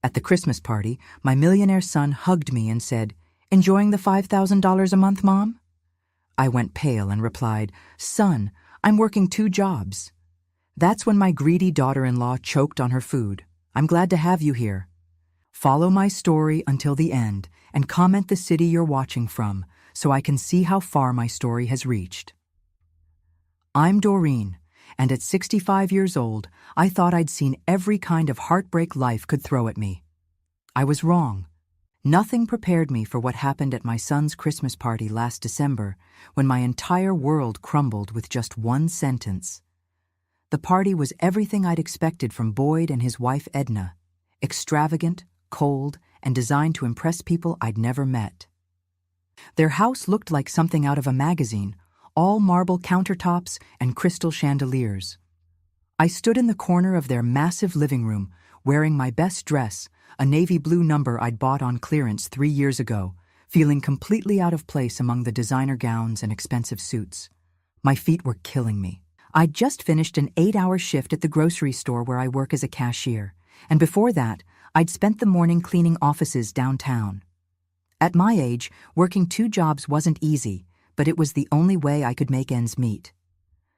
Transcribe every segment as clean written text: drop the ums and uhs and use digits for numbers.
At the Christmas party, my millionaire son hugged me and said, "Enjoying the $5,000 a month, Mom?" I went pale and replied, "Son, I'm working 2 jobs." That's when my greedy daughter-in-law choked on her food. "I'm glad to have you here. Follow my story until the end and comment the city you're watching from so I can see how far my story has reached." I'm Doreen, and at 65 years old, I thought I'd seen every kind of heartbreak life could throw at me. I was wrong. Nothing prepared me for what happened at my son's Christmas party last December, when my entire world crumbled with just one sentence. The party was everything I'd expected from Boyd and his wife Edna: extravagant, cold, and designed to impress people I'd never met. Their house looked like something out of a magazine, all marble countertops and crystal chandeliers. I stood in the corner of their massive living room, wearing my best dress, a navy blue number I'd bought on clearance 3 years ago, feeling completely out of place among the designer gowns and expensive suits. My feet were killing me. I'd just finished an 8-hour shift at the grocery store where I work as a cashier, and before that, I'd spent the morning cleaning offices downtown. At my age, working 2 jobs wasn't easy, but it was the only way I could make ends meet.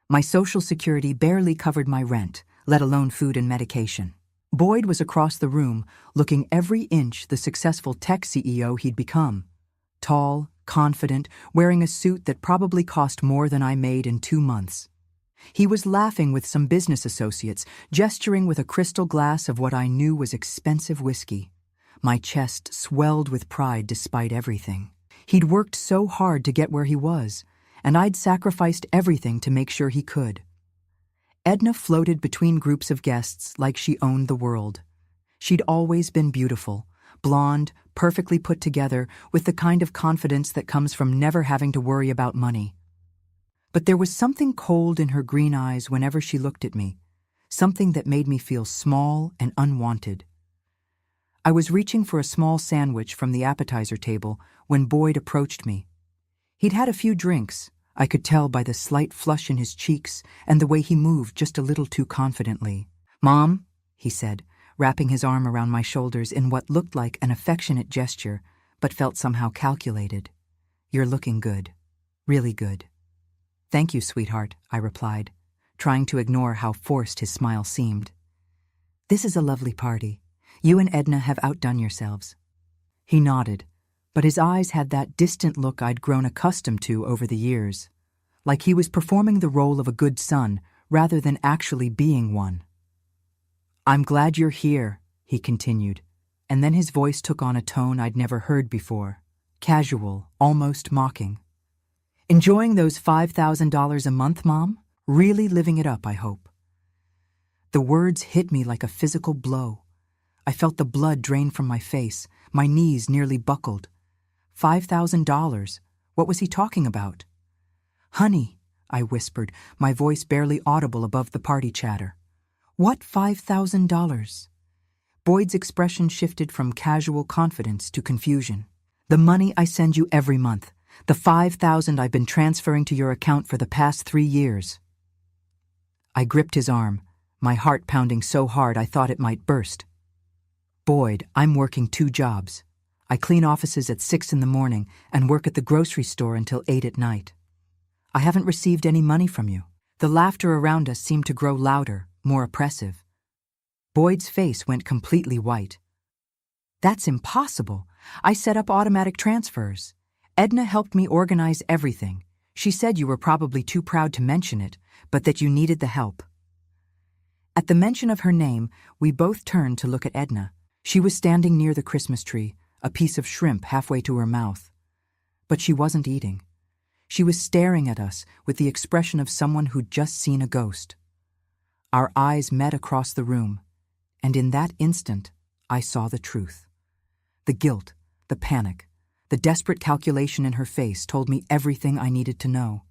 My Social Security barely covered my rent, let alone food and medication. Boyd was across the room, looking every inch the successful tech CEO he'd become. Tall, confident, wearing a suit that probably cost more than I made in 2 months. He was laughing with some business associates, gesturing with a crystal glass of what I knew was expensive whiskey. My chest swelled with pride despite everything. He'd worked so hard to get where he was, and I'd sacrificed everything to make sure he could. Edna floated between groups of guests like she owned the world. She'd always been beautiful, blonde, perfectly put together, with the kind of confidence that comes from never having to worry about money. But there was something cold in her green eyes whenever she looked at me, something that made me feel small and unwanted. I was reaching for a small sandwich from the appetizer table when Boyd approached me. He'd had a few drinks. I could tell by the slight flush in his cheeks and the way he moved just a little too confidently. "Mom," he said, wrapping his arm around my shoulders in what looked like an affectionate gesture, but felt somehow calculated. "You're looking good. Really good." "Thank you, sweetheart," I replied, trying to ignore how forced his smile seemed. "This is a lovely party. You and Edna have outdone yourselves." He nodded, but his eyes had that distant look I'd grown accustomed to over the years, like he was performing the role of a good son rather than actually being one. "I'm glad you're here," he continued, and then his voice took on a tone I'd never heard before, casual, almost mocking. "Enjoying those $5,000 a month, Mom? Really living it up, I hope." The words hit me like a physical blow. I felt the blood drain from my face, my knees nearly buckled. $5,000? What was he talking about? "Honey," I whispered, my voice barely audible above the party chatter. "What $5,000? Boyd's expression shifted from casual confidence to confusion. "The money I send you every month. The $5,000 I've been transferring to your account for the past 3 years. I gripped his arm, my heart pounding so hard I thought it might burst. "Boyd, I'm working 2 jobs. I clean offices at 6 in the morning and work at the grocery store until 8 at night. I haven't received any money from you." The laughter around us seemed to grow louder, more oppressive. Boyd's face went completely white. "That's impossible. I set up automatic transfers. Edna helped me organize everything. She said you were probably too proud to mention it, but that you needed the help." At the mention of her name, we both turned to look at Edna. She was standing near the Christmas tree, a piece of shrimp halfway to her mouth. But she wasn't eating. She was staring at us with the expression of someone who'd just seen a ghost. Our eyes met across the room, and in that instant, I saw the truth. The guilt, the panic, the desperate calculation in her face told me everything I needed to know.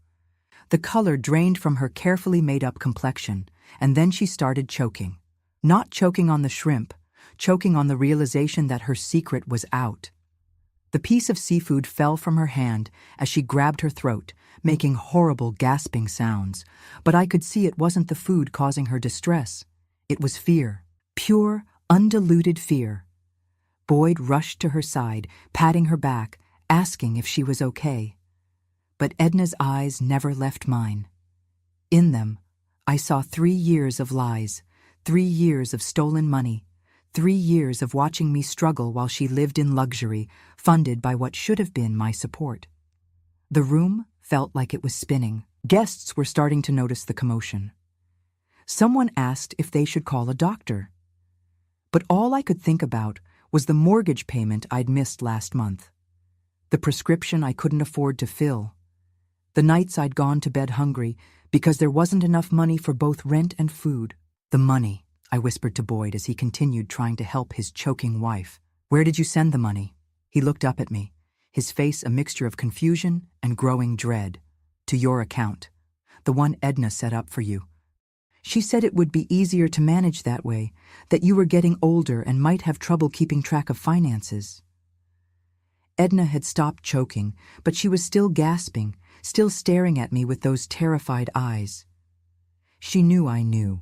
The color drained from her carefully made-up complexion, and then she started choking. Not choking on the shrimp, choking on the realization that her secret was out. The piece of seafood fell from her hand as she grabbed her throat, making horrible gasping sounds, but I could see it wasn't the food causing her distress. It was fear, pure, undiluted fear. Boyd rushed to her side, patting her back, asking if she was okay. But Edna's eyes never left mine. In them, I saw 3 years of lies, 3 years of stolen money, 3 years of watching me struggle while she lived in luxury, funded by what should have been my support. The room felt like it was spinning. Guests were starting to notice the commotion. Someone asked if they should call a doctor. But all I could think about was the mortgage payment I'd missed last month, the prescription I couldn't afford to fill, the nights I'd gone to bed hungry because there wasn't enough money for both rent and food. The money, I whispered to Boyd as he continued trying to help his choking wife. Where did you send the money? He looked up at me, his face a mixture of confusion and growing dread. To your account, the one Edna set up for you. She said it would be easier to manage that way, that you were getting older and might have trouble keeping track of finances. Edna had stopped choking, but she was still gasping, still staring at me with those terrified eyes. She knew I knew,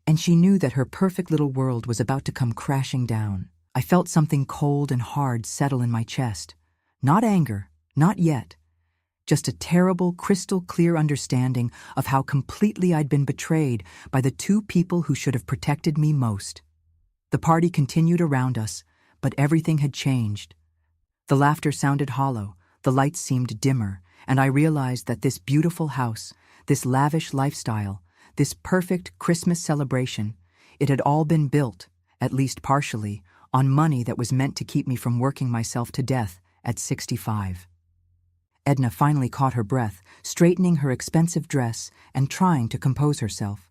and she knew that her perfect little world was about to come crashing down. I felt something cold and hard settle in my chest. Not anger, not yet. Just a terrible, crystal-clear understanding of how completely I'd been betrayed by the 2 people who should have protected me most. The party continued around us, but everything had changed. The laughter sounded hollow, the lights seemed dimmer, and I realized that this beautiful house, this lavish lifestyle, this perfect Christmas celebration, it had all been built, at least partially, on money that was meant to keep me from working myself to death at 65. Edna finally caught her breath, straightening her expensive dress and trying to compose herself.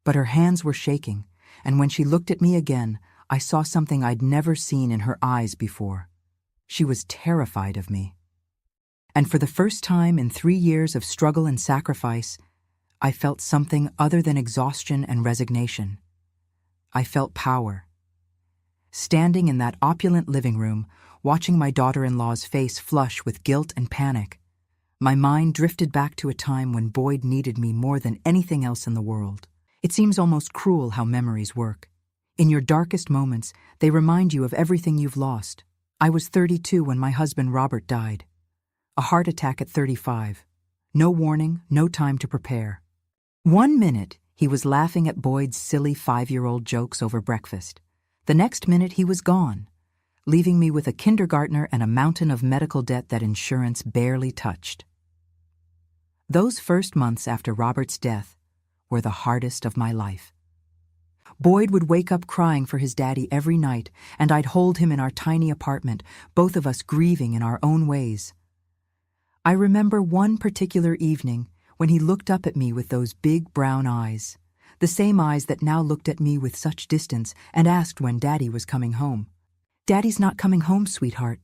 But her hands were shaking, and when she looked at me again, I saw something I'd never seen in her eyes before. She was terrified of me. And for the first time in 3 years of struggle and sacrifice, I felt something other than exhaustion and resignation. I felt power. Standing in that opulent living room, watching my daughter-in-law's face flush with guilt and panic, my mind drifted back to a time when Boyd needed me more than anything else in the world. It seems almost cruel how memories work. In your darkest moments, they remind you of everything you've lost. I was 32 when my husband Robert died. A heart attack at 35. No warning, no time to prepare. 1 minute, he was laughing at Boyd's silly 5-year-old jokes over breakfast. The next minute, he was gone, leaving me with a kindergartner and a mountain of medical debt that insurance barely touched. Those first months after Robert's death were the hardest of my life. Boyd would wake up crying for his daddy every night, and I'd hold him in our tiny apartment, both of us grieving in our own ways. I remember one particular evening when he looked up at me with those big brown eyes, the same eyes that now looked at me with such distance, and asked when Daddy was coming home. "Daddy's not coming home, sweetheart,"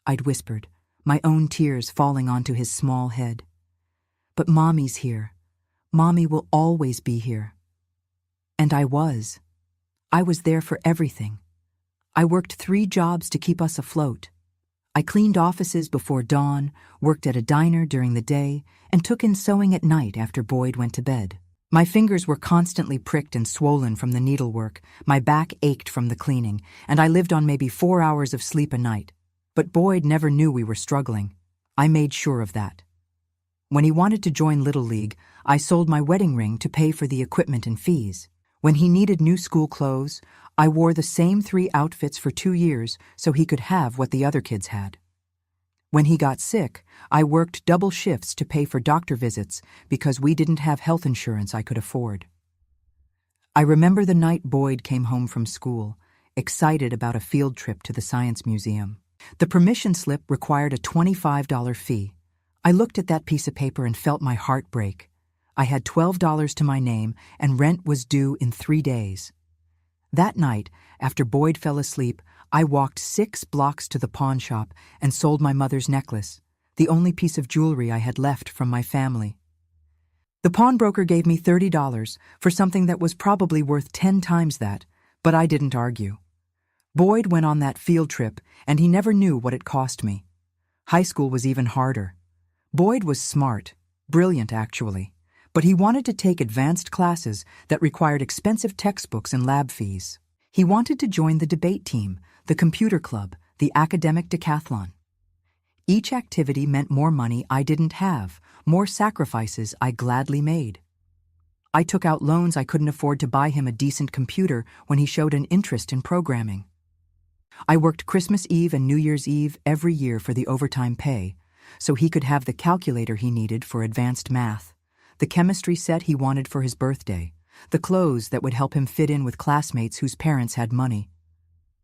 I'd whispered, my own tears falling onto his small head. "But Mommy's here. Mommy will always be here." And I was. I was there for everything. I worked 3 jobs to keep us afloat. I cleaned offices before dawn, worked at a diner during the day, and took in sewing at night after Boyd went to bed. My fingers were constantly pricked and swollen from the needlework, my back ached from the cleaning, and I lived on maybe 4 hours of sleep a night. But Boyd never knew we were struggling. I made sure of that. When he wanted to join Little League, I sold my wedding ring to pay for the equipment and fees. When he needed new school clothes, I wore the same 3 outfits for 2 years so he could have what the other kids had. When he got sick, I worked double shifts to pay for doctor visits because we didn't have health insurance I could afford. I remember the night Boyd came home from school, excited about a field trip to the Science Museum. The permission slip required a $25 fee. I looked at that piece of paper and felt my heart break. I had $12 to my name, and rent was due in 3 days. That night, after Boyd fell asleep, I walked 6 blocks to the pawn shop and sold my mother's necklace, the only piece of jewelry I had left from my family. The pawnbroker gave me $30 for something that was probably worth 10 times that, but I didn't argue. Boyd went on that field trip, and he never knew what it cost me. High school was even harder. Boyd was smart, brilliant actually, but he wanted to take advanced classes that required expensive textbooks and lab fees. He wanted to join the debate team, the computer club, the academic decathlon. Each activity meant more money I didn't have, more sacrifices I gladly made. I took out loans I couldn't afford to buy him a decent computer when he showed an interest in programming. I worked Christmas Eve and New Year's Eve every year for the overtime pay, so he could have the calculator he needed for advanced math, the chemistry set he wanted for his birthday, the clothes that would help him fit in with classmates whose parents had money.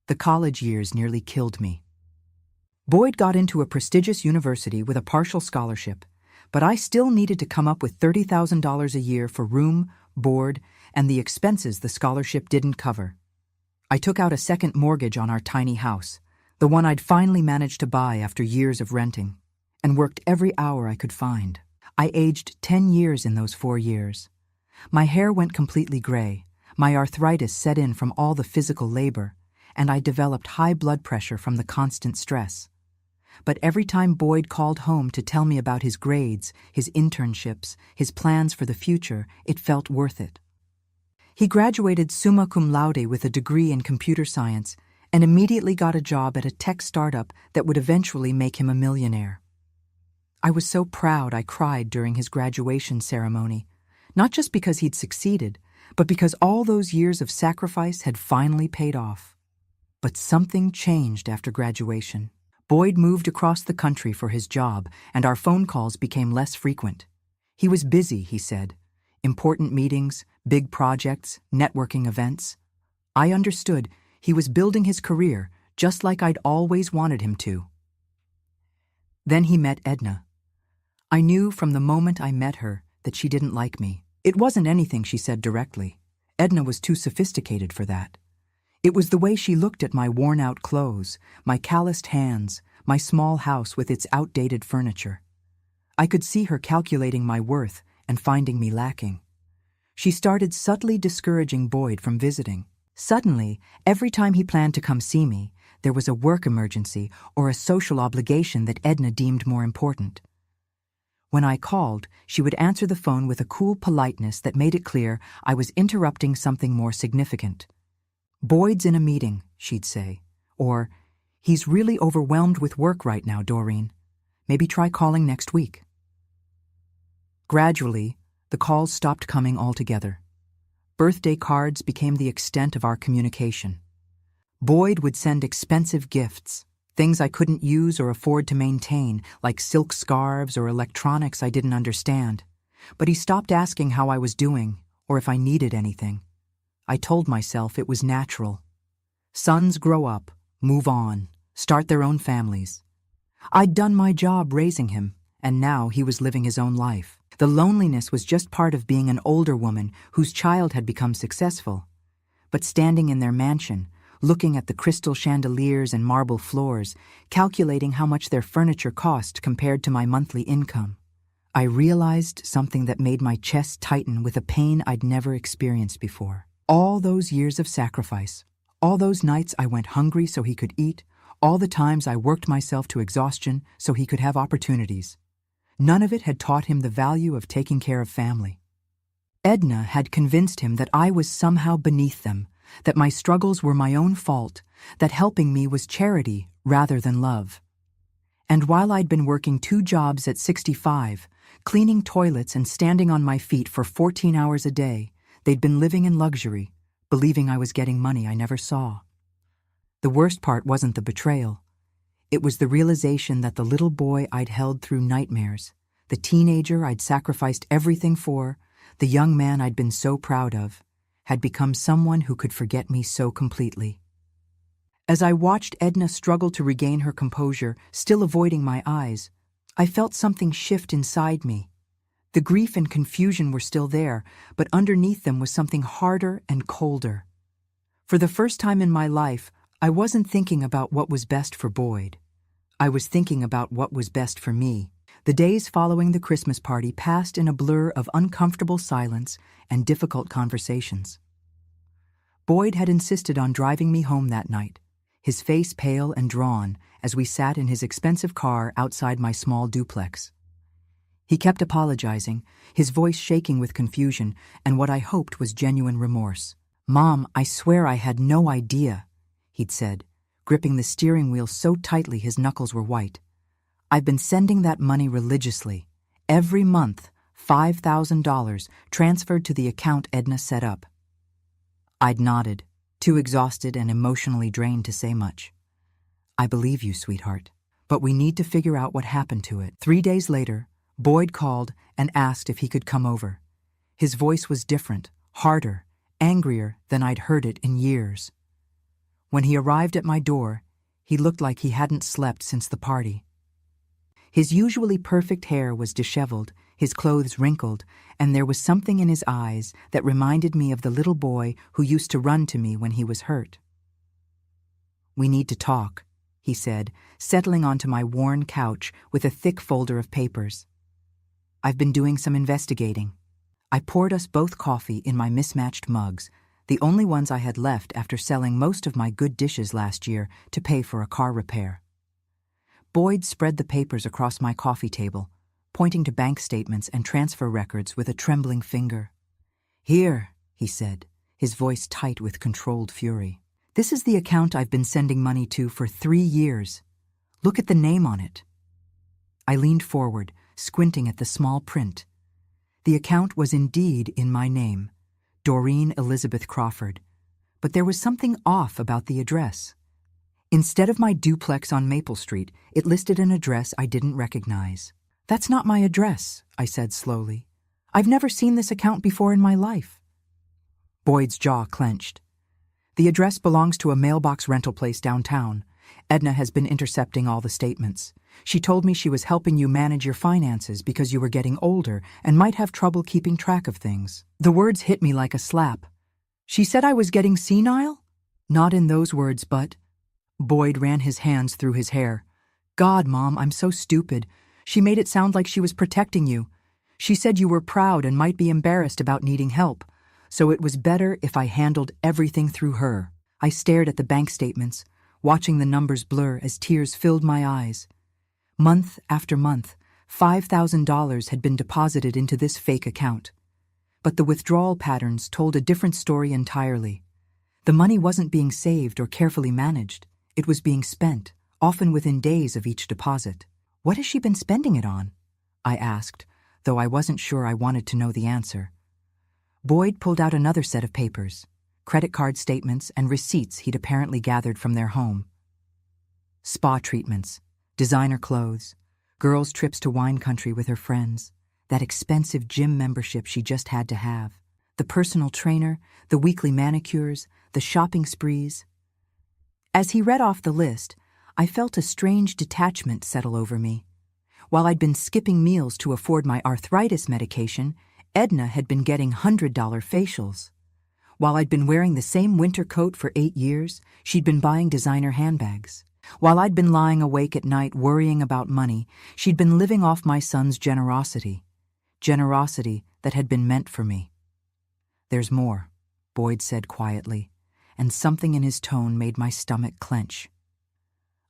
The college years nearly killed me. Boyd got into a prestigious university with a partial scholarship, but I still needed to come up with $30,000 a year for room, board, and the expenses the scholarship didn't cover. I took out a second mortgage on our tiny house, the one I'd finally managed to buy after years of renting, and worked every hour I could find. I aged 10 years in those 4 years. My hair went completely gray, my arthritis set in from all the physical labor, and I developed high blood pressure from the constant stress. But every time Boyd called home to tell me about his grades, his internships, his plans for the future, it felt worth it. He graduated summa cum laude with a degree in computer science and immediately got a job at a tech startup that would eventually make him a millionaire. I was so proud I cried during his graduation ceremony, not just because he'd succeeded, but because all those years of sacrifice had finally paid off. But something changed after graduation. Boyd moved across the country for his job, and our phone calls became less frequent. He was busy, he said. Important meetings, big projects, networking events. I understood he was building his career just like I'd always wanted him to. Then he met Edna. I knew from the moment I met her that she didn't like me. It wasn't anything she said directly. Edna was too sophisticated for that. It was the way she looked at my worn-out clothes, my calloused hands, my small house with its outdated furniture. I could see her calculating my worth and finding me lacking. She started subtly discouraging Boyd from visiting. Suddenly, every time he planned to come see me, there was a work emergency or a social obligation that Edna deemed more important. When I called, she would answer the phone with a cool politeness that made it clear I was interrupting something more significant. "Boyd's in a meeting," she'd say, or, "He's really overwhelmed with work right now, Doreen. Maybe try calling next week." Gradually, the calls stopped coming altogether. Birthday cards became the extent of our communication. Boyd would send expensive gifts, things I couldn't use or afford to maintain, like silk scarves or electronics I didn't understand. But he stopped asking how I was doing or if I needed anything. I told myself it was natural. Sons grow up, move on, start their own families. I'd done my job raising him, and now he was living his own life. The loneliness was just part of being an older woman whose child had become successful. But standing in their mansion, looking at the crystal chandeliers and marble floors, calculating how much their furniture cost compared to my monthly income, I realized something that made my chest tighten with a pain I'd never experienced before. All those years of sacrifice, all those nights I went hungry so he could eat, all the times I worked myself to exhaustion so he could have opportunities. None of it had taught him the value of taking care of family. Edna had convinced him that I was somehow beneath them, that my struggles were my own fault, that helping me was charity rather than love. And while I'd been working 2 jobs at 65, cleaning toilets and standing on my feet for 14 hours a day, they'd been living in luxury, believing I was getting money I never saw. The worst part wasn't the betrayal. It was the realization that the little boy I'd held through nightmares, the teenager I'd sacrificed everything for, the young man I'd been so proud of, had become someone who could forget me so completely. As I watched Edna struggle to regain her composure, still avoiding my eyes, I felt something shift inside me. The grief and confusion were still there, but underneath them was something harder and colder. For the first time in my life, I wasn't thinking about what was best for Boyd. I was thinking about what was best for me. The days following the Christmas party passed in a blur of uncomfortable silence and difficult conversations. Boyd had insisted on driving me home that night, his face pale and drawn as we sat in his expensive car outside my small duplex. He kept apologizing, his voice shaking with confusion and what I hoped was genuine remorse. "Mom, I swear I had no idea," he'd said, gripping the steering wheel so tightly his knuckles were white. "I've been sending that money religiously. Every month, $5,000 transferred to the account Edna set up." I'd nodded, too exhausted and emotionally drained to say much. "I believe you, sweetheart. But we need to figure out what happened to it." 3 days later, Boyd called and asked if he could come over. His voice was different, harder, angrier than I'd heard it in years. When he arrived at my door, he looked like he hadn't slept since the party. His usually perfect hair was disheveled, his clothes wrinkled, and there was something in his eyes that reminded me of the little boy who used to run to me when he was hurt. "We need to talk," he said, settling onto my worn couch with a thick folder of papers. "I've been doing some investigating." I poured us both coffee in my mismatched mugs, the only ones I had left after selling most of my good dishes last year to pay for a car repair. Boyd spread the papers across my coffee table, pointing to bank statements and transfer records with a trembling finger. "Here," he said, his voice tight with controlled fury. "This is the account I've been sending money to for 3 years. Look at the name on it." I leaned forward, squinting at the small print. The account was indeed in my name, Doreen Elizabeth Crawford, but there was something off about the address. Instead of my duplex on Maple Street, it listed an address I didn't recognize. "That's not my address," I said slowly. "I've never seen this account before in my life." Boyd's jaw clenched. "The address belongs to a mailbox rental place downtown. Edna has been intercepting all the statements. She told me she was helping you manage your finances because you were getting older and might have trouble keeping track of things." The words hit me like a slap. "She said I was getting senile?" "Not in those words, but—" Boyd ran his hands through his hair. "God, Mom, I'm so stupid. She made it sound like she was protecting you. She said you were proud and might be embarrassed about needing help, so it was better if I handled everything through her." I stared at the bank statements, watching the numbers blur as tears filled my eyes. Month after month, $5,000 had been deposited into this fake account. But the withdrawal patterns told a different story entirely. The money wasn't being saved or carefully managed. It was being spent, often within days of each deposit. "What has she been spending it on?" I asked, though I wasn't sure I wanted to know the answer. Boyd pulled out another set of papers, credit card statements and receipts he'd apparently gathered from their home. Spa treatments, designer clothes, girls' trips to wine country with her friends, that expensive gym membership she just had to have, the personal trainer, the weekly manicures, the shopping sprees. As he read off the list, I felt a strange detachment settle over me. While I'd been skipping meals to afford my arthritis medication, Edna had been getting $100 facials. While I'd been wearing the same winter coat for 8 years, she'd been buying designer handbags. While I'd been lying awake at night worrying about money, she'd been living off my son's generosity that had been meant for me. "There's more," Boyd said quietly, and something in his tone made my stomach clench.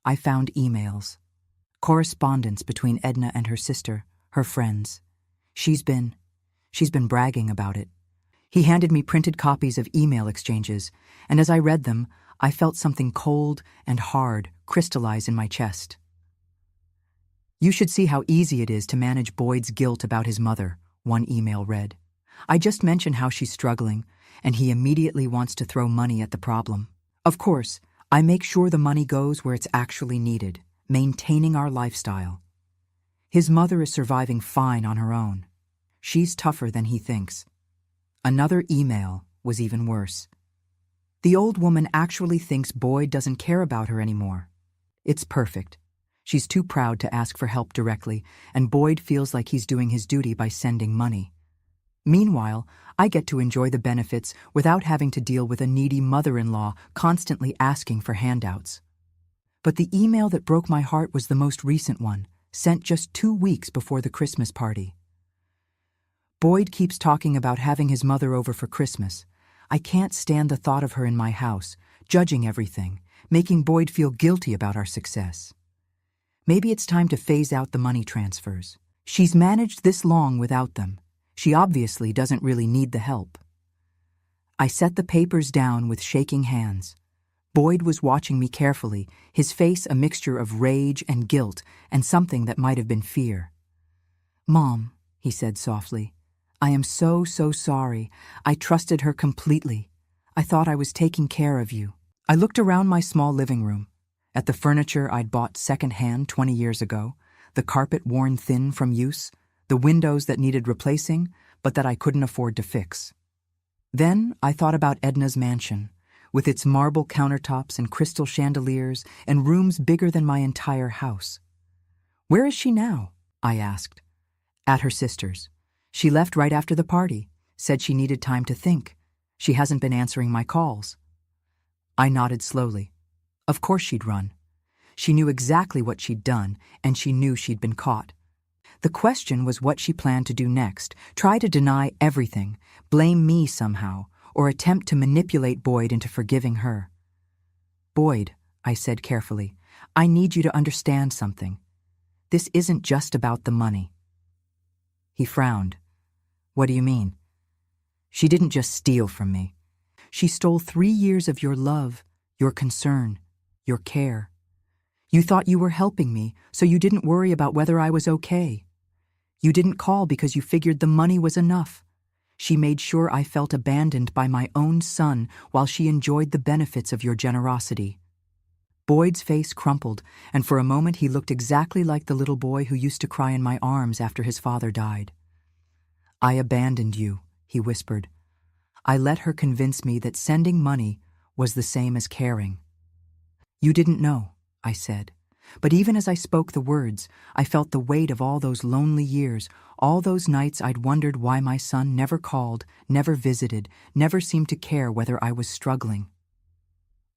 I found emails, correspondence between Edna and her sister, her friends. She's been bragging about it. He handed me printed copies of email exchanges, and as I read them, I felt something cold and hard crystallize in my chest. "You should see how easy it is to manage Boyd's guilt about his mother," one email read. "I just mentioned how she's struggling, and he immediately wants to throw money at the problem. Of course, I make sure the money goes where it's actually needed, maintaining our lifestyle. His mother is surviving fine on her own. She's tougher than he thinks." Another email was even worse. "The old woman actually thinks Boyd doesn't care about her anymore. It's perfect. She's too proud to ask for help directly, and Boyd feels like he's doing his duty by sending money. Meanwhile, I get to enjoy the benefits without having to deal with a needy mother-in-law constantly asking for handouts." But the email that broke my heart was the most recent one, sent just 2 weeks before the Christmas party. "Boyd keeps talking about having his mother over for Christmas. I can't stand the thought of her in my house, judging everything, making Boyd feel guilty about our success. Maybe it's time to phase out the money transfers. She's managed this long without them. She obviously doesn't really need the help." I set the papers down with shaking hands. Boyd was watching me carefully, his face a mixture of rage and guilt and something that might have been fear. "Mom," he said softly, "I am so sorry. I trusted her completely. I thought I was taking care of you." I looked around my small living room, at the furniture I'd bought secondhand 20 years ago, the carpet worn thin from use, the windows that needed replacing, but that I couldn't afford to fix. Then I thought about Edna's mansion, with its marble countertops and crystal chandeliers and rooms bigger than my entire house. "Where is she now?" I asked. "At her sister's. She left right after the party, said she needed time to think. She hasn't been answering my calls." I nodded slowly. Of course she'd run. She knew exactly what she'd done, and she knew she'd been caught. The question was what she planned to do next: try to deny everything, blame me somehow, or attempt to manipulate Boyd into forgiving her. "Boyd," I said carefully, "I need you to understand something. This isn't just about the money." He frowned. "What do you mean?" "She didn't just steal from me. She stole 3 years of your love, your concern, your care. You thought you were helping me, so you didn't worry about whether I was okay. You didn't call because you figured the money was enough. She made sure I felt abandoned by my own son while she enjoyed the benefits of your generosity." Boyd's face crumpled, and for a moment he looked exactly like the little boy who used to cry in my arms after his father died. "I abandoned you," he whispered. "I let her convince me that sending money was the same as caring." "You didn't know," I said. But even as I spoke the words, I felt the weight of all those lonely years, all those nights I'd wondered why my son never called, never visited, never seemed to care whether I was struggling.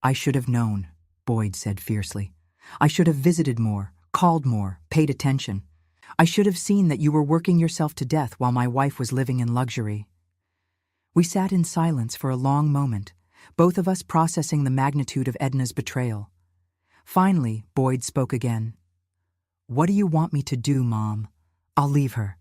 "I should have known," Boyd said fiercely. "I should have visited more, called more, paid attention. I should have seen that you were working yourself to death while my wife was living in luxury." We sat in silence for a long moment, both of us processing the magnitude of Edna's betrayal. Finally, Boyd spoke again. "What do you want me to do, Mom? I'll leave her.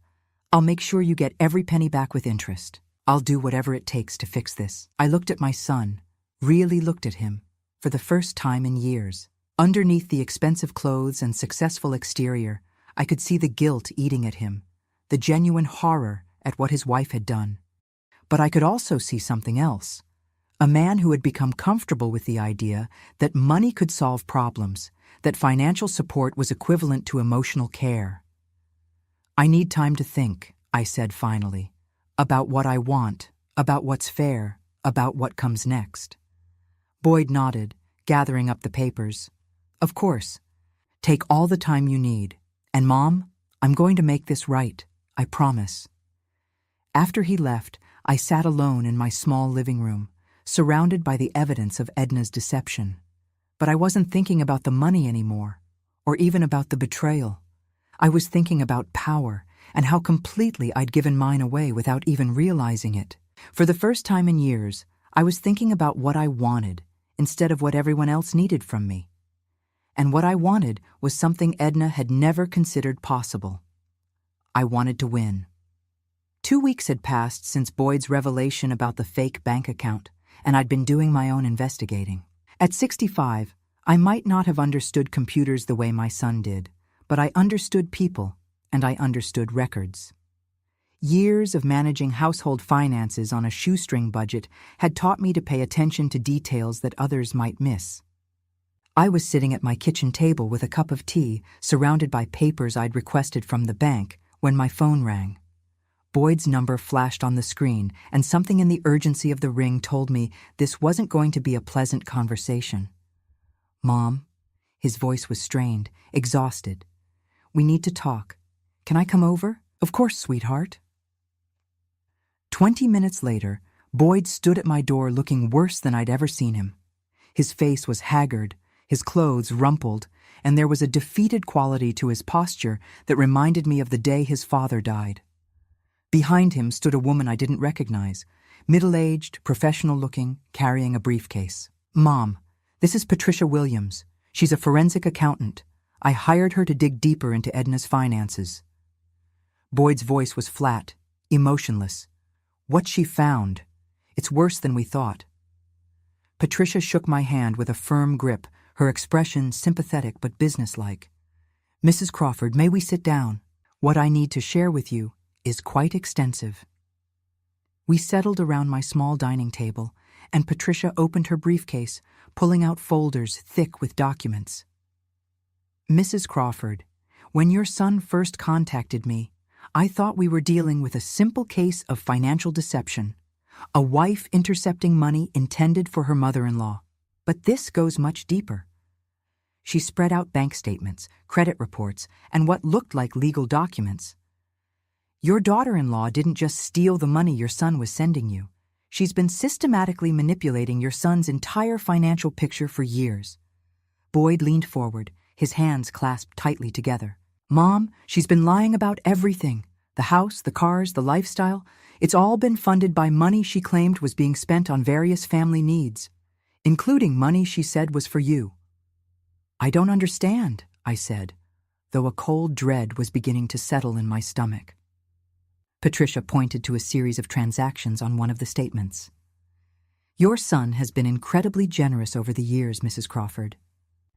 I'll make sure you get every penny back with interest. I'll do whatever it takes to fix this." I looked at my son, really looked at him, for the first time in years. Underneath the expensive clothes and successful exterior, I could see the guilt eating at him, the genuine horror at what his wife had done. But I could also see something else. A man who had become comfortable with the idea that money could solve problems, that financial support was equivalent to emotional care. "I need time to think," I said finally, "about what I want, about what's fair, about what comes next." Boyd nodded, gathering up the papers. "Of course. Take all the time you need. And Mom, I'm going to make this right. I promise." After he left, I sat alone in my small living room, surrounded by the evidence of Edna's deception. But I wasn't thinking about the money anymore, or even about the betrayal. I was thinking about power and how completely I'd given mine away without even realizing it. For the first time in years, I was thinking about what I wanted instead of what everyone else needed from me. And what I wanted was something Edna had never considered possible. I wanted to win. 2 weeks had passed since Boyd's revelation about the fake bank account, and I'd been doing my own investigating. At 65, I might not have understood computers the way my son did, but I understood people, and I understood records. Years of managing household finances on a shoestring budget had taught me to pay attention to details that others might miss. I was sitting at my kitchen table with a cup of tea, surrounded by papers I'd requested from the bank, when my phone rang. Boyd's number flashed on the screen, and something in the urgency of the ring told me this wasn't going to be a pleasant conversation. "Mom," his voice was strained, exhausted. "We need to talk. Can I come over?" "Of course, sweetheart." 20 minutes later, Boyd stood at my door looking worse than I'd ever seen him. His face was haggard, his clothes rumpled, and there was a defeated quality to his posture that reminded me of the day his father died. Behind him stood a woman I didn't recognize, middle-aged, professional-looking, carrying a briefcase. "Mom, this is Patricia Williams. She's a forensic accountant. I hired her to dig deeper into Edna's finances." Boyd's voice was flat, emotionless. "What she found. It's worse than we thought." Patricia shook my hand with a firm grip, her expression sympathetic but businesslike. Mrs. Crawford, may we sit down? What I need to share with you is quite extensive. We settled around my small dining table, and Patricia opened her briefcase, pulling out folders thick with documents. Mrs. Crawford, when your son first contacted me, I thought we were dealing with a simple case of financial deception, a wife intercepting money intended for her mother-in-law. But this goes much deeper. She spread out bank statements, credit reports, and what looked like legal documents. Your daughter-in-law didn't just steal the money your son was sending you. She's been systematically manipulating your son's entire financial picture for years. Boyd leaned forward, his hands clasped tightly together. Mom, she's been lying about everything. The house, the cars, the lifestyle. It's all been funded by money she claimed was being spent on various family needs, including money she said was for you. I don't understand, I said, though a cold dread was beginning to settle in my stomach. Patricia pointed to a series of transactions on one of the statements. Your son has been incredibly generous over the years, Mrs. Crawford.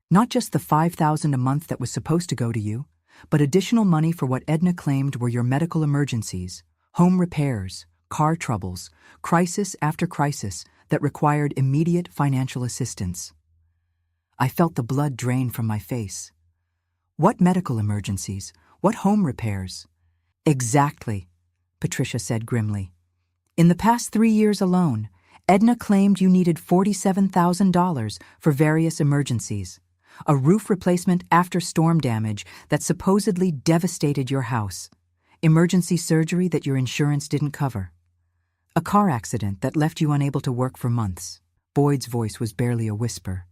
Not just the $5,000 a month that was supposed to go to you, but additional money for what Edna claimed were your medical emergencies, home repairs, car troubles, crisis after crisis that required immediate financial assistance. I felt the blood drain from my face. What medical emergencies? What home repairs? Exactly, Patricia said grimly. In the past 3 years alone, Edna claimed you needed $47,000 for various emergencies. A roof replacement after storm damage that supposedly devastated your house. Emergency surgery that your insurance didn't cover. A car accident that left you unable to work for months. Boyd's voice was barely a whisper.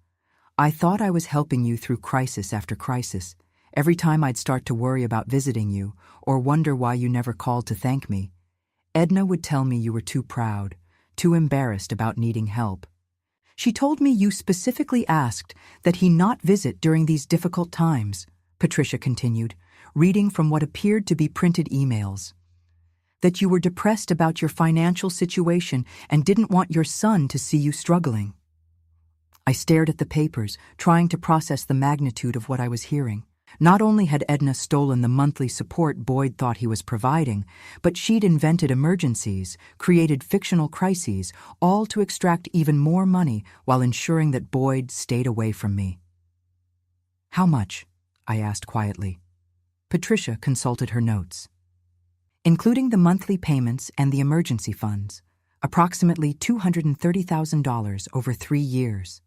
I thought I was helping you through crisis after crisis. Every time I'd start to worry about visiting you or wonder why you never called to thank me, Edna would tell me you were too proud, too embarrassed about needing help. She told me you specifically asked that he not visit during these difficult times, Patricia continued, reading from what appeared to be printed emails. That you were depressed about your financial situation and didn't want your son to see you struggling. I stared at the papers, trying to process the magnitude of what I was hearing. Not only had Edna stolen the monthly support Boyd thought he was providing, but she'd invented emergencies, created fictional crises, all to extract even more money while ensuring that Boyd stayed away from me. How much? I asked quietly. Patricia consulted her notes. Including the monthly payments and the emergency funds, approximately $230,000 over 3 years.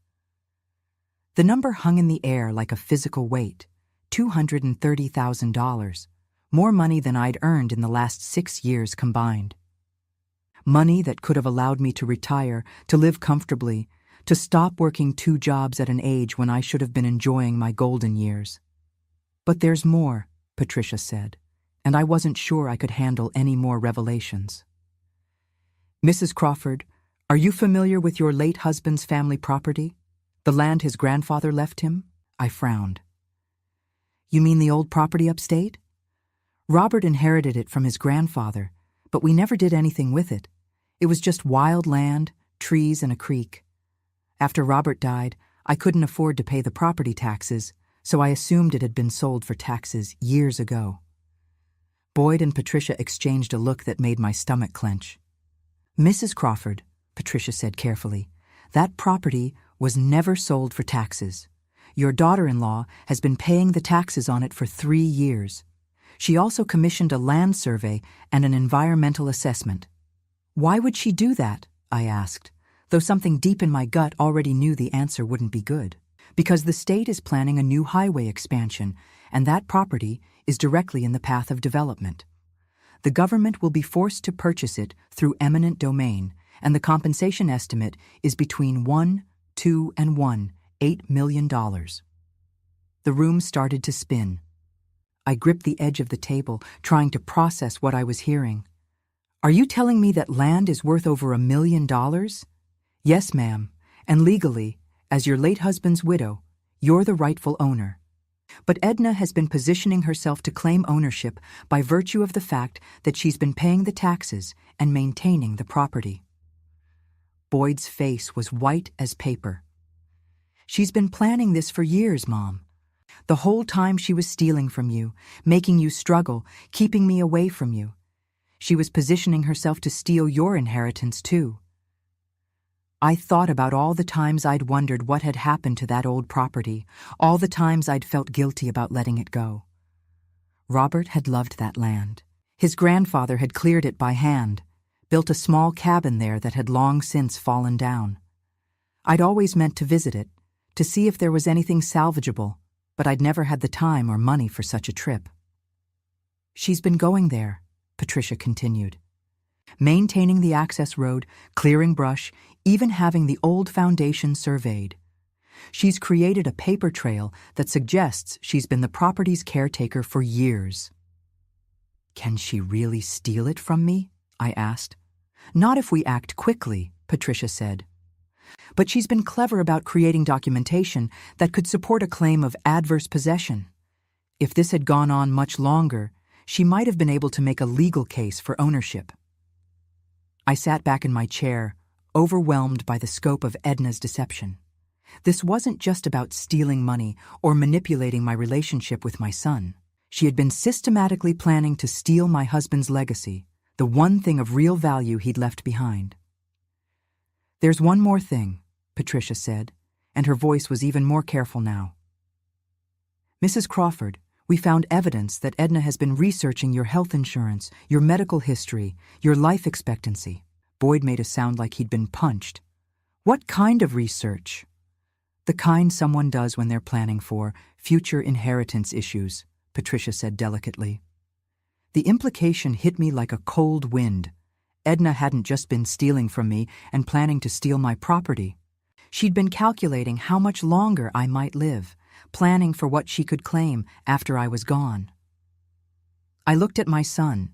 The number hung in the air like a physical weight. $230,000, more money than I'd earned in the last 6 years combined. Money that could have allowed me to retire, to live comfortably, to stop working 2 jobs at an age when I should have been enjoying my golden years. But there's more, Patricia said, and I wasn't sure I could handle any more revelations. Mrs. Crawford, are you familiar with your late husband's family property? The land his grandfather left him? I frowned. You mean the old property upstate? Robert inherited it from his grandfather, but we never did anything with it. It was just wild land, trees, and a creek. After Robert died, I couldn't afford to pay the property taxes, so I assumed it had been sold for taxes years ago. Boyd and Patricia exchanged a look that made my stomach clench. Mrs. Crawford, Patricia said carefully, that property was never sold for taxes. Your daughter-in-law has been paying the taxes on it for 3 years. She also commissioned a land survey and an environmental assessment. Why would she do that? I asked, though something deep in my gut already knew the answer wouldn't be good. Because the state is planning a new highway expansion, and that property is directly in the path of development. The government will be forced to purchase it through eminent domain, and the compensation estimate is between $1, $2, and $8 million. The room started to spin. I gripped the edge of the table, trying to process what I was hearing. Are you telling me that land is worth over $1 million? Yes, ma'am, and legally, as your late husband's widow, you're the rightful owner. But Edna has been positioning herself to claim ownership by virtue of the fact that she's been paying the taxes and maintaining the property. Boyd's face was white as paper. "She's been planning this for years, Mom. The whole time she was stealing from you, making you struggle, keeping me away from you. She was positioning herself to steal your inheritance, too." I thought about all the times I'd wondered what had happened to that old property, all the times I'd felt guilty about letting it go. Robert had loved that land. His grandfather had cleared it by hand, built a small cabin there that had long since fallen down. I'd always meant to visit it, to see if there was anything salvageable, but I'd never had the time or money for such a trip. "She's been going there," Patricia continued. "Maintaining the access road, clearing brush, even having the old foundation surveyed. She's created a paper trail that suggests she's been the property's caretaker for years." "Can she really steal it from me?" I asked. "Not if we act quickly," Patricia said. "But she's been clever about creating documentation that could support a claim of adverse possession. If this had gone on much longer, she might have been able to make a legal case for ownership." I sat back in my chair, overwhelmed by the scope of Edna's deception. This wasn't just about stealing money or manipulating my relationship with my son. She had been systematically planning to steal my husband's legacy, the one thing of real value he'd left behind. "There's one more thing," Patricia said, and her voice was even more careful now. "Mrs. Crawford, we found evidence that Edna has been researching your health insurance, your medical history, your life expectancy." Boyd made a sound like he'd been punched. "What kind of research?" "The kind someone does when they're planning for future inheritance issues," Patricia said delicately. The implication hit me like a cold wind. Edna hadn't just been stealing from me and planning to steal my property. She'd been calculating how much longer I might live, planning for what she could claim after I was gone. I looked at my son,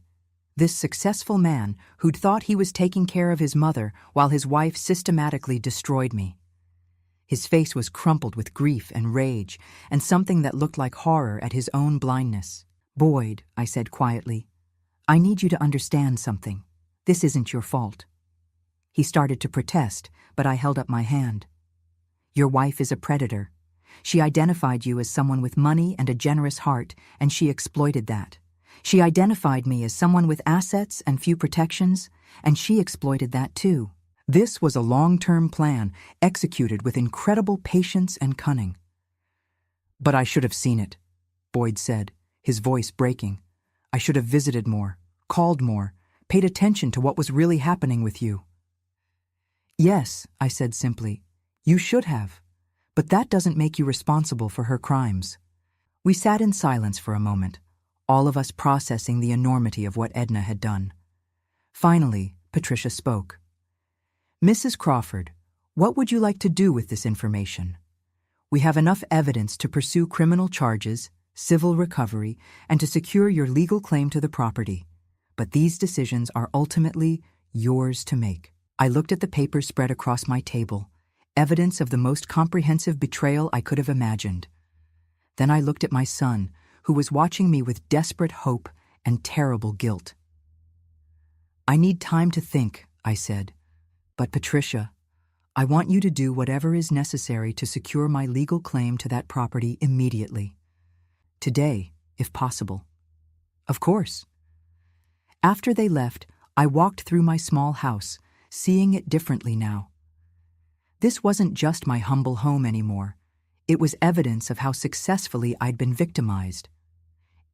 this successful man who'd thought he was taking care of his mother while his wife systematically destroyed me. His face was crumpled with grief and rage and something that looked like horror at his own blindness. "Boyd," I said quietly, "I need you to understand something. This isn't your fault." He started to protest, but I held up my hand. "Your wife is a predator. She identified you as someone with money and a generous heart, and she exploited that. She identified me as someone with assets and few protections, and she exploited that too. This was a long-term plan, executed with incredible patience and cunning." "But I should have seen it," Boyd said, his voice breaking. "I should have visited more, called more, paid attention to what was really happening with you." "Yes," I said simply, "you should have. But that doesn't make you responsible for her crimes." We sat in silence for a moment, all of us processing the enormity of what Edna had done. Finally, Patricia spoke. "Mrs. Crawford, what would you like to do with this information? We have enough evidence to pursue criminal charges, civil recovery, and to secure your legal claim to the property. But these decisions are ultimately yours to make." I looked at the papers spread across my table, evidence of the most comprehensive betrayal I could have imagined. Then I looked at my son, who was watching me with desperate hope and terrible guilt. "I need time to think," I said. "But Patricia, I want you to do whatever is necessary to secure my legal claim to that property immediately. Today, if possible." "Of course." After they left, I walked through my small house, seeing it differently now. This wasn't just my humble home anymore. It was evidence of how successfully I'd been victimized.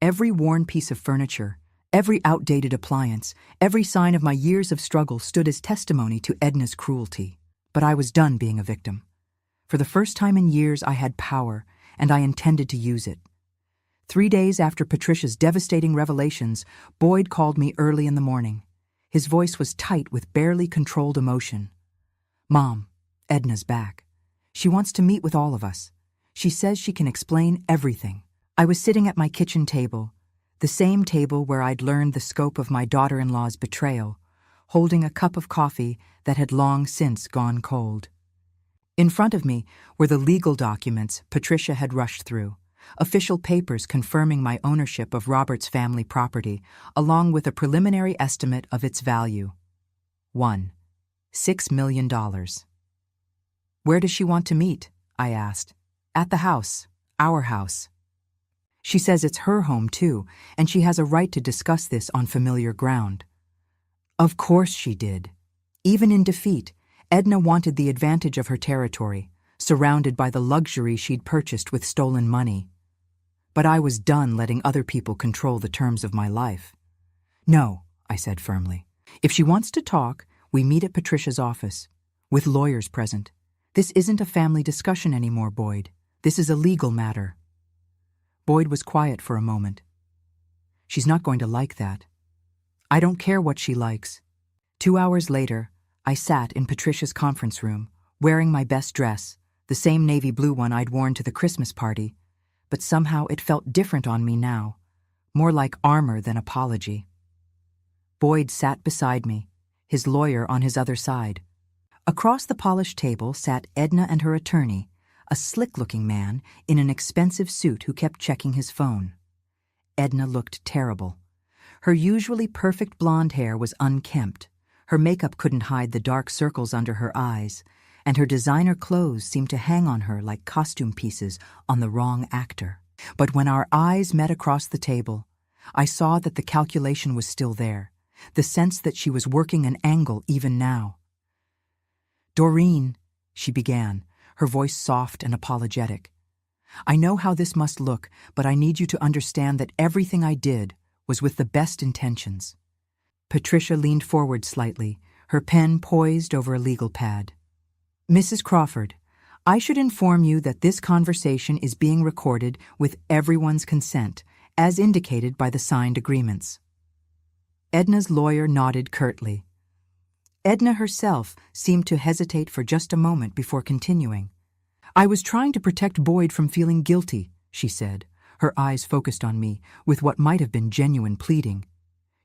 Every worn piece of furniture, every outdated appliance, every sign of my years of struggle stood as testimony to Edna's cruelty. But I was done being a victim. For the first time in years, I had power, and I intended to use it. 3 days after Patricia's devastating revelations, Boyd called me early in the morning. His voice was tight with barely controlled emotion. "Mom, Edna's back. She wants to meet with all of us. She says she can explain everything." I was sitting at my kitchen table, the same table where I'd learned the scope of my daughter-in-law's betrayal, holding a cup of coffee that had long since gone cold. In front of me were the legal documents Patricia had rushed through, official papers confirming my ownership of Robert's family property, along with a preliminary estimate of its value. 1. $6 million. Where does she want to meet? I asked. At the house. Our house. She says it's her home too, and she has a right to discuss this on familiar ground. Of course she did. Even in defeat, Edna wanted the advantage of her territory, surrounded by the luxury she'd purchased with stolen money. But I was done letting other people control the terms of my life. No, I said firmly. If she wants to talk, we meet at Patricia's office, with lawyers present. This isn't a family discussion anymore, Boyd. This is a legal matter. Boyd was quiet for a moment. She's not going to like that. I don't care what she likes. 2 hours later, I sat in Patricia's conference room, wearing my best dress, the same navy blue one I'd worn to the Christmas party, but somehow it felt different on me now, more like armor than apology. Boyd sat beside me, his lawyer on his other side. Across the polished table sat Edna and her attorney, a slick-looking man in an expensive suit who kept checking his phone. Edna looked terrible. Her usually perfect blonde hair was unkempt, her makeup couldn't hide the dark circles under her eyes, and her designer clothes seemed to hang on her like costume pieces on the wrong actor. But when our eyes met across the table, I saw that the calculation was still there, the sense that she was working an angle even now. Doreen, she began, her voice soft and apologetic. I know how this must look, but I need you to understand that everything I did was with the best intentions. Patricia leaned forward slightly, her pen poised over a legal pad. Mrs. Crawford, I should inform you that this conversation is being recorded with everyone's consent, as indicated by the signed agreements. Edna's lawyer nodded curtly. Edna herself seemed to hesitate for just a moment before continuing. I was trying to protect Boyd from feeling guilty, she said, her eyes focused on me with what might have been genuine pleading.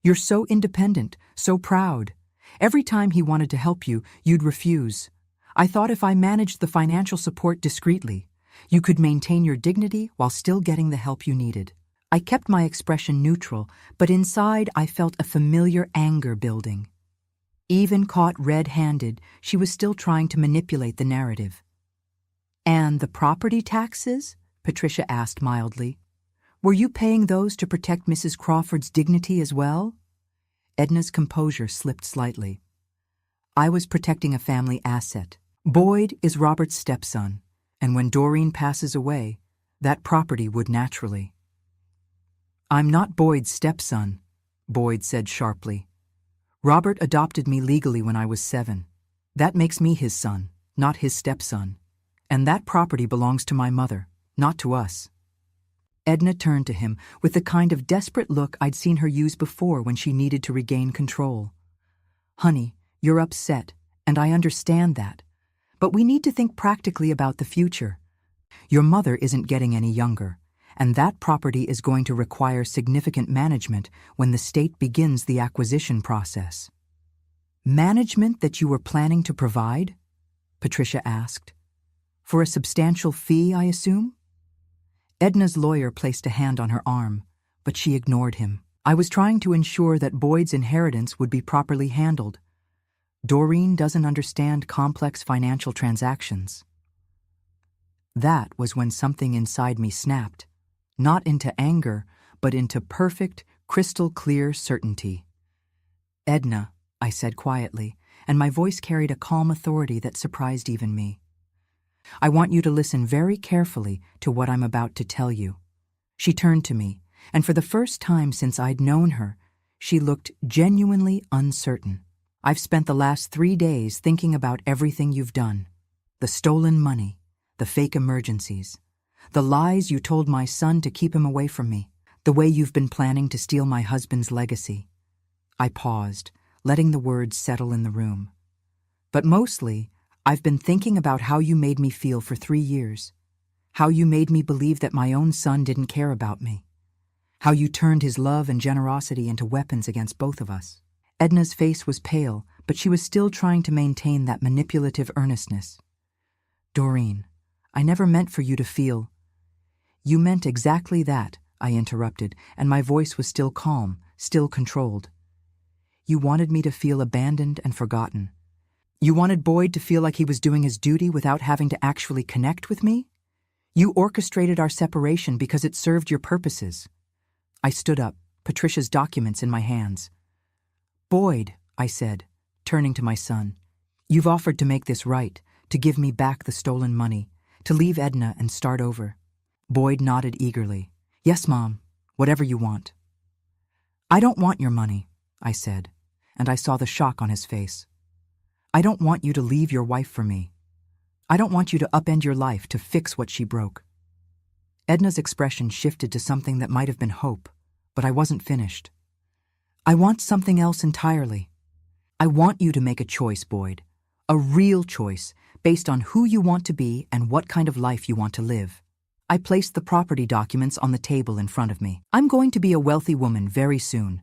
You're so independent, so proud. Every time he wanted to help you, you'd refuse. I thought if I managed the financial support discreetly, you could maintain your dignity while still getting the help you needed. I kept my expression neutral, but inside I felt a familiar anger building. Even caught red-handed, she was still trying to manipulate the narrative. And the property taxes? Patricia asked mildly. Were you paying those to protect Mrs. Crawford's dignity as well? Edna's composure slipped slightly. I was protecting a family asset. Boyd is Robert's stepson, and when Doreen passes away, that property would naturally. I'm not Boyd's stepson, Boyd said sharply. Robert adopted me legally when I was 7. That makes me his son, not his stepson. And that property belongs to my mother, not to us. Edna turned to him with the kind of desperate look I'd seen her use before when she needed to regain control. Honey, you're upset, and I understand that. But we need to think practically about the future. Your mother isn't getting any younger, and that property is going to require significant management when the state begins the acquisition process. Management that you were planning to provide? Patricia asked. For a substantial fee, I assume? Edna's lawyer placed a hand on her arm, but she ignored him. I was trying to ensure that Boyd's inheritance would be properly handled. Doreen doesn't understand complex financial transactions. That was when something inside me snapped. Not into anger, but into perfect, crystal-clear certainty. Edna, I said quietly, and my voice carried a calm authority that surprised even me. I want you to listen very carefully to what I'm about to tell you. She turned to me, and for the first time since I'd known her, she looked genuinely uncertain. I've spent the last 3 days thinking about everything you've done. The stolen money, the fake emergencies, the lies you told my son to keep him away from me, the way you've been planning to steal my husband's legacy. I paused, letting the words settle in the room. But mostly, I've been thinking about how you made me feel for 3 years, how you made me believe that my own son didn't care about me, how you turned his love and generosity into weapons against both of us. Edna's face was pale, but she was still trying to maintain that manipulative earnestness. Doreen, I never meant for you to feel. You meant exactly that, I interrupted, and my voice was still calm, still controlled. You wanted me to feel abandoned and forgotten. You wanted Boyd to feel like he was doing his duty without having to actually connect with me? You orchestrated our separation because it served your purposes. I stood up, Patricia's documents in my hands. Boyd, I said, turning to my son, you've offered to make this right, to give me back the stolen money, to leave Edna and start over. Boyd nodded eagerly. Yes, Mom, whatever you want. I don't want your money, I said, and I saw the shock on his face. I don't want you to leave your wife for me. I don't want you to upend your life to fix what she broke. Edna's expression shifted to something that might have been hope, but I wasn't finished. I want something else entirely. I want you to make a choice, Boyd. A real choice, based on who you want to be and what kind of life you want to live. I placed the property documents on the table in front of me. I'm going to be a wealthy woman very soon.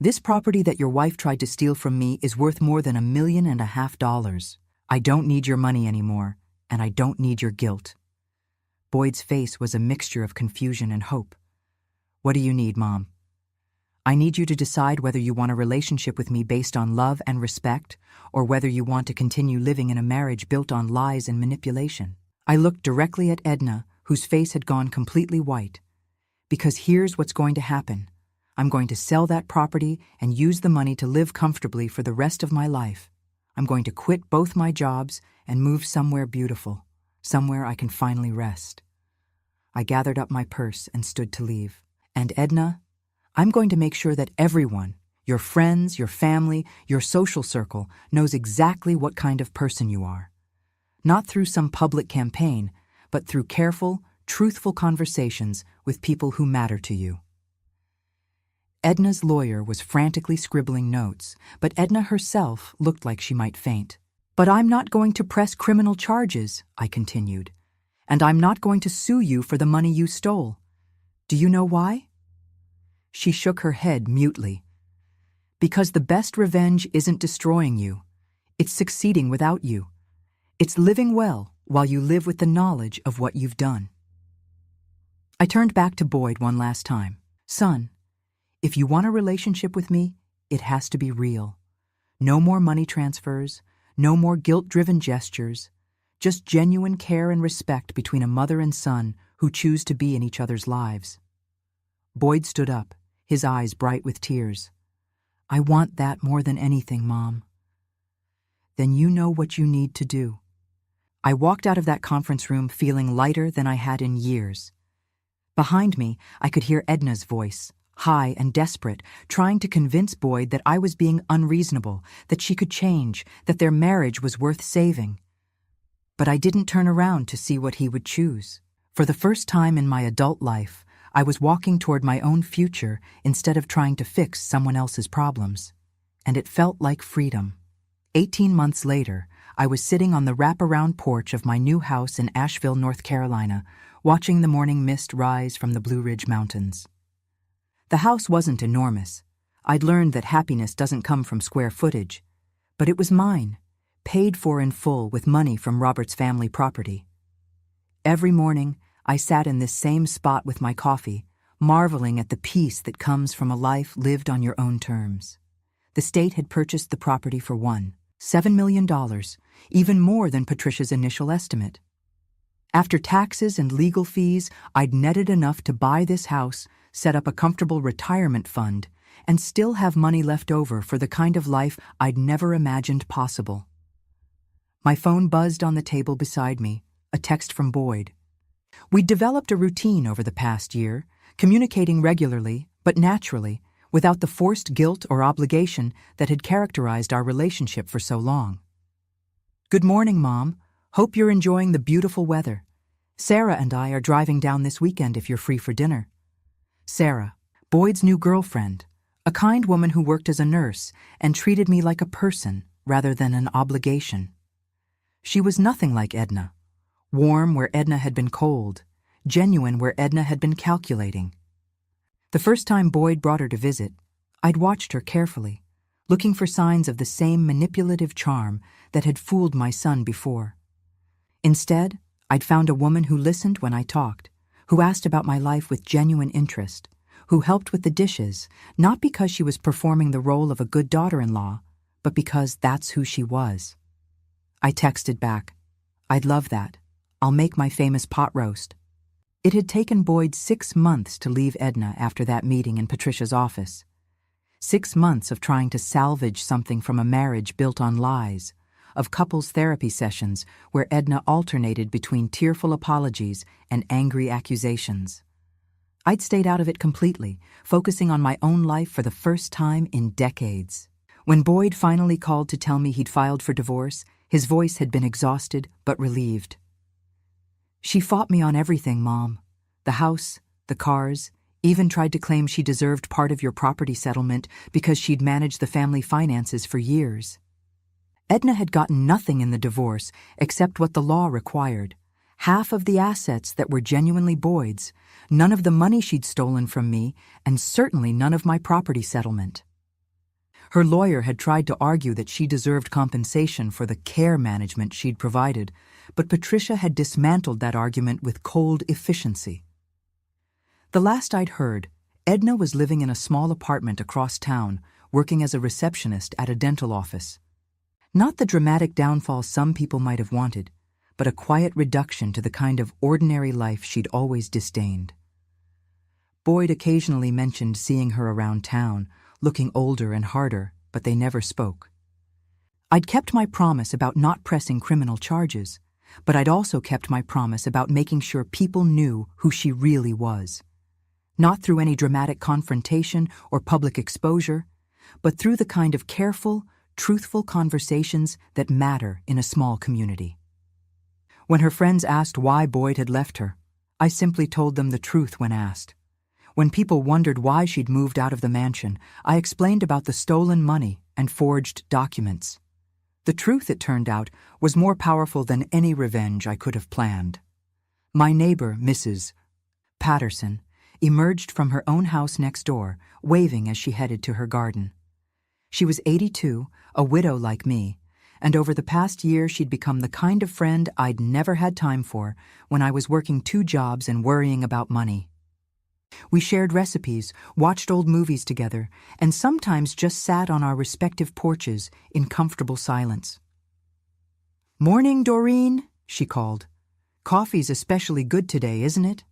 This property that your wife tried to steal from me is worth more than $1.5 million. I don't need your money anymore, and I don't need your guilt. Boyd's face was a mixture of confusion and hope. What do you need, Mom? I need you to decide whether you want a relationship with me based on love and respect, or whether you want to continue living in a marriage built on lies and manipulation. I looked directly at Edna, whose face had gone completely white. Because here's what's going to happen. I'm going to sell that property and use the money to live comfortably for the rest of my life. I'm going to quit both my jobs and move somewhere beautiful, somewhere I can finally rest. I gathered up my purse and stood to leave. And Edna, I'm going to make sure that everyone, your friends, your family, your social circle, knows exactly what kind of person you are. Not through some public campaign, but through careful, truthful conversations with people who matter to you. Edna's lawyer was frantically scribbling notes, but Edna herself looked like she might faint. But I'm not going to press criminal charges, I continued, and I'm not going to sue you for the money you stole. Do you know why? She shook her head mutely. Because the best revenge isn't destroying you. It's succeeding without you. It's living well while you live with the knowledge of what you've done. I turned back to Boyd one last time. Son, if you want a relationship with me, it has to be real. No more money transfers, no more guilt-driven gestures, just genuine care and respect between a mother and son who choose to be in each other's lives. Boyd stood up, his eyes bright with tears. I want that more than anything, Mom. Then you know what you need to do. I walked out of that conference room feeling lighter than I had in years. Behind me, I could hear Edna's voice, high and desperate, trying to convince Boyd that I was being unreasonable, that she could change, that their marriage was worth saving. But I didn't turn around to see what he would choose. For the first time in my adult life, I was walking toward my own future instead of trying to fix someone else's problems. And it felt like freedom. 18 months later, I was sitting on the wraparound porch of my new house in Asheville, North Carolina, watching the morning mist rise from the Blue Ridge Mountains. The house wasn't enormous. I'd learned that happiness doesn't come from square footage. But it was mine, paid for in full with money from Robert's family property. Every morning, I sat in this same spot with my coffee, marveling at the peace that comes from a life lived on your own terms. The state had purchased the property for $7 million, even more than Patricia's initial estimate. After taxes and legal fees, I'd netted enough to buy this house, set up a comfortable retirement fund, and still have money left over for the kind of life I'd never imagined possible. My phone buzzed on the table beside me, a text from Boyd. We'd developed a routine over the past year, communicating regularly, but naturally, without the forced guilt or obligation that had characterized our relationship for so long. Good morning, Mom. Hope you're enjoying the beautiful weather. Sarah and I are driving down this weekend if you're free for dinner. Sarah, Boyd's new girlfriend, a kind woman who worked as a nurse and treated me like a person rather than an obligation. She was nothing like Edna, warm where Edna had been cold, genuine where Edna had been calculating. The first time Boyd brought her to visit, I'd watched her carefully, looking for signs of the same manipulative charm that had fooled my son before. Instead, I'd found a woman who listened when I talked, who asked about my life with genuine interest, who helped with the dishes, not because she was performing the role of a good daughter-in-law, but because that's who she was. I texted back, "I'd love that. I'll make my famous pot roast." It had taken Boyd 6 months to leave Edna after that meeting in Patricia's office. 6 months of trying to salvage something from a marriage built on lies, of couples therapy sessions where Edna alternated between tearful apologies and angry accusations. I'd stayed out of it completely, focusing on my own life for the first time in decades. When Boyd finally called to tell me he'd filed for divorce, his voice had been exhausted but relieved. "She fought me on everything, Mom. The house, the cars, even tried to claim she deserved part of your property settlement because she'd managed the family finances for years." Edna had gotten nothing in the divorce except what the law required. Half of the assets that were genuinely Boyd's, none of the money she'd stolen from me, and certainly none of my property settlement. Her lawyer had tried to argue that she deserved compensation for the care management she'd provided, but Patricia had dismantled that argument with cold efficiency. The last I'd heard, Edna was living in a small apartment across town, working as a receptionist at a dental office. Not the dramatic downfall some people might have wanted, but a quiet reduction to the kind of ordinary life she'd always disdained. Boyd occasionally mentioned seeing her around town, looking older and harder, but they never spoke. I'd kept my promise about not pressing criminal charges, but I'd also kept my promise about making sure people knew who she really was. Not through any dramatic confrontation or public exposure, but through the kind of careful, truthful conversations that matter in a small community. When her friends asked why Boyd had left her, I simply told them the truth when asked. When people wondered why she'd moved out of the mansion, I explained about the stolen money and forged documents. The truth, it turned out, was more powerful than any revenge I could have planned. My neighbor, Mrs. Patterson, emerged from her own house next door, waving as she headed to her garden. She was 82, a widow like me, and over the past year she'd become the kind of friend I'd never had time for when I was working 2 jobs and worrying about money. We shared recipes, watched old movies together, and sometimes just sat on our respective porches in comfortable silence. "Morning, Doreen," she called. "Coffee's especially good today, isn't it?"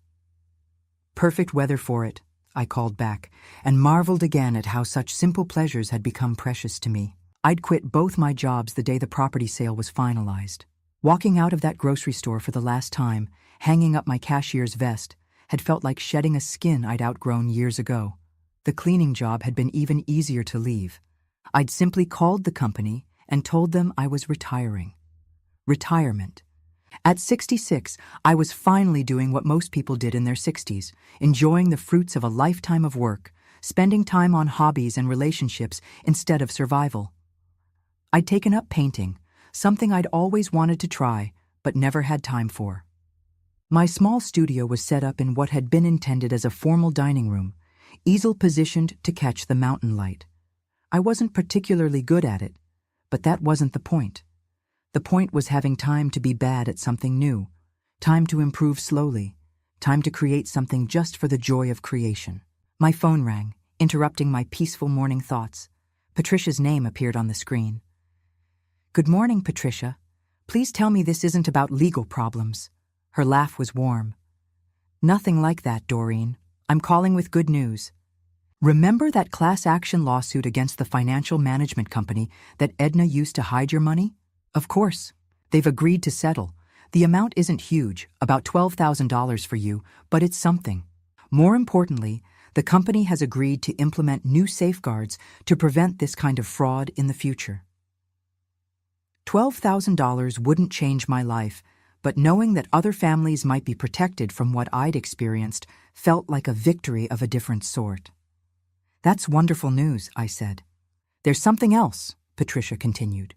"Perfect weather for it," I called back, and marveled again at how such simple pleasures had become precious to me. I'd quit both my jobs the day the property sale was finalized. Walking out of that grocery store for the last time, hanging up my cashier's vest, had felt like shedding a skin I'd outgrown years ago. The cleaning job had been even easier to leave. I'd simply called the company and told them I was retiring. Retirement. At 66, I was finally doing what most people did in their 60s, enjoying the fruits of a lifetime of work, spending time on hobbies and relationships instead of survival. I'd taken up painting, something I'd always wanted to try, but never had time for. My small studio was set up in what had been intended as a formal dining room, easel positioned to catch the mountain light. I wasn't particularly good at it, but that wasn't the point. The point was having time to be bad at something new, time to improve slowly, time to create something just for the joy of creation. My phone rang, interrupting my peaceful morning thoughts. Patricia's name appeared on the screen. "Good morning, Patricia. Please tell me this isn't about legal problems." Her laugh was warm. "Nothing like that, Doreen. I'm calling with good news. Remember that class action lawsuit against the financial management company that Edna used to hide your money? Of course. They've agreed to settle. The amount isn't huge, about $12,000 for you, but it's something. More importantly, the company has agreed to implement new safeguards to prevent this kind of fraud in the future." $12,000 wouldn't change my life, but knowing that other families might be protected from what I'd experienced felt like a victory of a different sort. "That's wonderful news," I said. "There's something else," Patricia continued.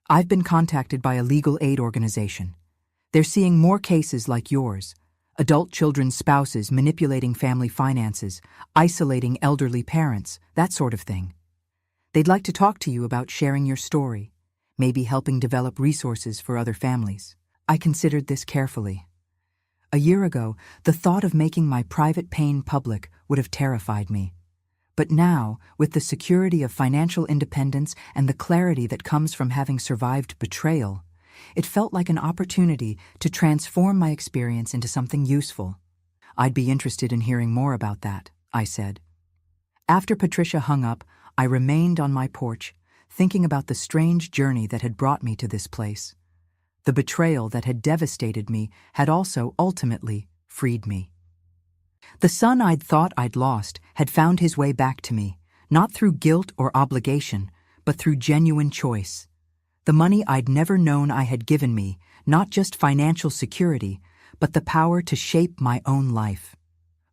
"I've been contacted by a legal aid organization. They're seeing more cases like yours, adult children's spouses manipulating family finances, isolating elderly parents, that sort of thing. They'd like to talk to you about sharing your story, maybe helping develop resources for other families." I considered this carefully. A year ago, the thought of making my private pain public would have terrified me. But now, with the security of financial independence and the clarity that comes from having survived betrayal, It felt like an opportunity to transform my experience into something useful. I'd be interested in hearing more about that, I said. After Patricia hung up, I remained on my porch, thinking about the strange journey that had brought me to this place. The betrayal that had devastated me had also ultimately freed me. The son I'd thought I'd lost had found his way back to me, not through guilt or obligation, but through genuine choice. The money I'd never known I had given me, not just financial security, but the power to shape my own life.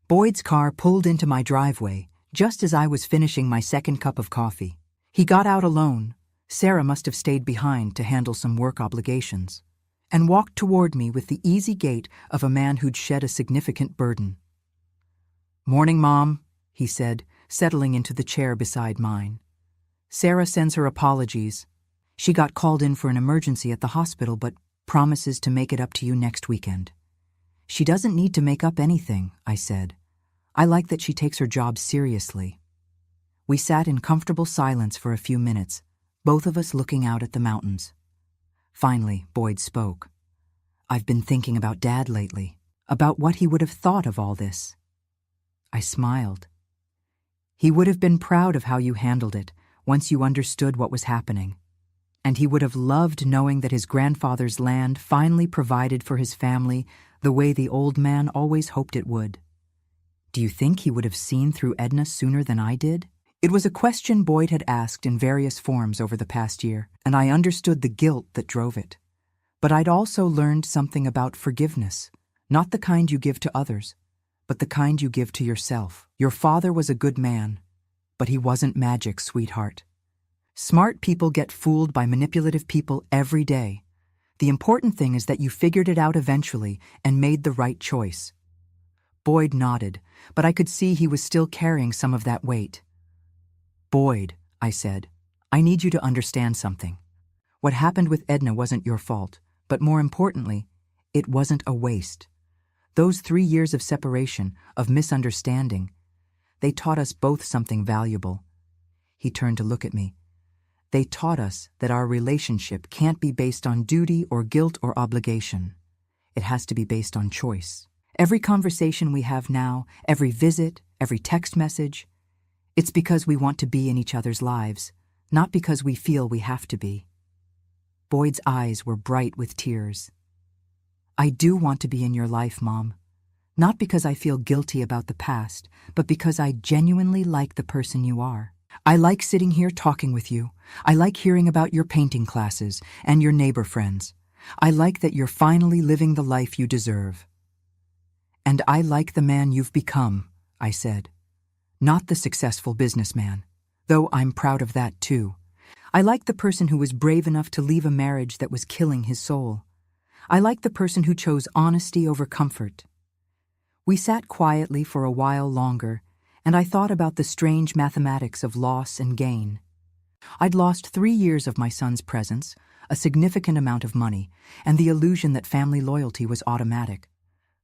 Boyd's car pulled into my driveway just as I was finishing my second cup of coffee. He got out alone. Sarah must have stayed behind to handle some work obligations, and walked toward me with the easy gait of a man who'd shed a significant burden. "Morning, Mom," he said, settling into the chair beside mine. Sarah sends her apologies. She got called in for an emergency at the hospital, but promises to make it up to you next weekend. "She doesn't need to make up anything," I said. "I like that she takes her job seriously." We sat in comfortable silence for a few minutes, both of us looking out at the mountains. Finally, Boyd spoke. "I've been thinking about Dad lately, about what he would have thought of all this." I smiled. "He would have been proud of how you handled it once you understood what was happening. And he would have loved knowing that his grandfather's land finally provided for his family the way the old man always hoped it would." "Do you think he would have seen through Edna sooner than I did?" It was a question Boyd had asked in various forms over the past year, and I understood the guilt that drove it. But I'd also learned something about forgiveness, not the kind you give to others, but the kind you give to yourself. Your father was a good man, but he wasn't magic, sweetheart. Smart people get fooled by manipulative people every day. The important thing is that you figured it out eventually and made the right choice. Boyd nodded, but I could see he was still carrying some of that weight. "Boyd," I said, "I need you to understand something. What happened with Edna wasn't your fault, but more importantly, it wasn't a waste. Those 3 years of separation, of misunderstanding, they taught us both something valuable." He turned to look at me. "They taught us that our relationship can't be based on duty or guilt or obligation. It has to be based on choice. Every conversation we have now, every visit, every text message, it's because we want to be in each other's lives, not because we feel we have to be." Boyd's eyes were bright with tears. "I do want to be in your life, Mom. Not because I feel guilty about the past, but because I genuinely like the person you are. I like sitting here talking with you. I like hearing about your painting classes and your neighbor friends. I like that you're finally living the life you deserve. And I like the man you've become," I said. "Not the successful businessman, though I'm proud of that too. I like the person who was brave enough to leave a marriage that was killing his soul. I like the person who chose honesty over comfort." We sat quietly for a while longer, and I thought about the strange mathematics of loss and gain. I'd lost 3 years of my son's presence, a significant amount of money, and the illusion that family loyalty was automatic.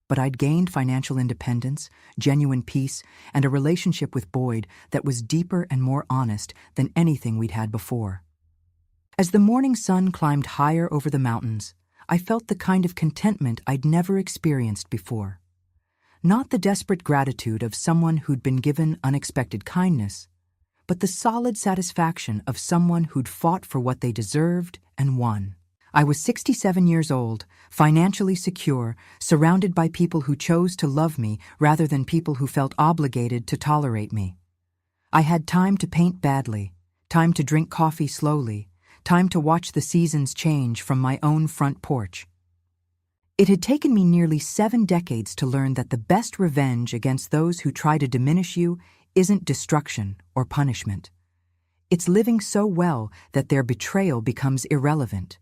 But I'd gained financial independence, genuine peace, and a relationship with Boyd that was deeper and more honest than anything we'd had before. As the morning sun climbed higher over the mountains, I felt the kind of contentment I'd never experienced before. Not the desperate gratitude of someone who'd been given unexpected kindness, but the solid satisfaction of someone who'd fought for what they deserved and won. I was 67 years old, financially secure, surrounded by people who chose to love me rather than people who felt obligated to tolerate me. I had time to paint badly, time to drink coffee slowly, time to watch the seasons change from my own front porch. It had taken me nearly 7 decades to learn that the best revenge against those who try to diminish you isn't destruction or punishment. It's living so well that their betrayal becomes irrelevant.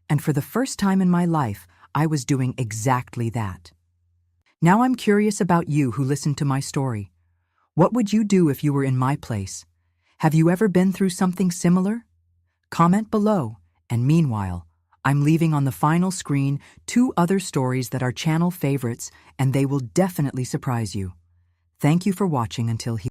And for the first time in my life, I was doing exactly that. Now I'm curious about you who listened to my story. What would you do if you were in my place? Have you ever been through something similar? Comment below, and meanwhile, I'm leaving on the final screen 2 other stories that are channel favorites, and they will definitely surprise you. Thank you for watching until here.